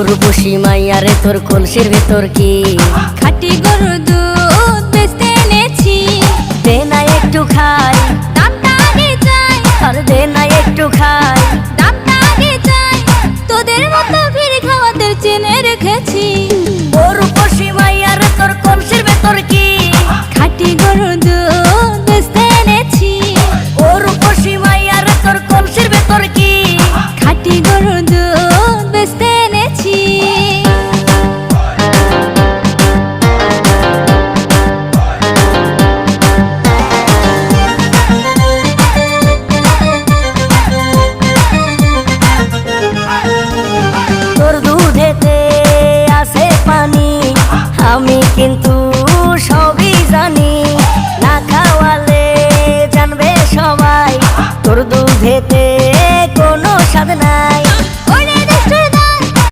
উর্বশী মাইয়ারে তোর কলসির ভেতর কি খাঁটি গরুর দুধ বেচতে এনেছি। দে না একটু খাই, দামটা আগে চাই, আর দে না একটু খাই। দামটা আগে চাই, তোদের মতো ভিড় খাওয়াদের চেনে রেখেছি। উর্বশী মাইয়ারে তোর কলসির ভেতর কি খাঁটি গরুর দুধ বেচতে এনেছি। উর্বশী মাইয়ারে তোর কলসির ভেতর কি খাঁটি গরুর দুধ বেচতে এনেছি। তোর দুধেতে আছে পানি, আমি কিন্তু সবই জানি। না খাওয়ালে জানবে সবাই তোর দুধেতে কোনো স্বাদ নাই।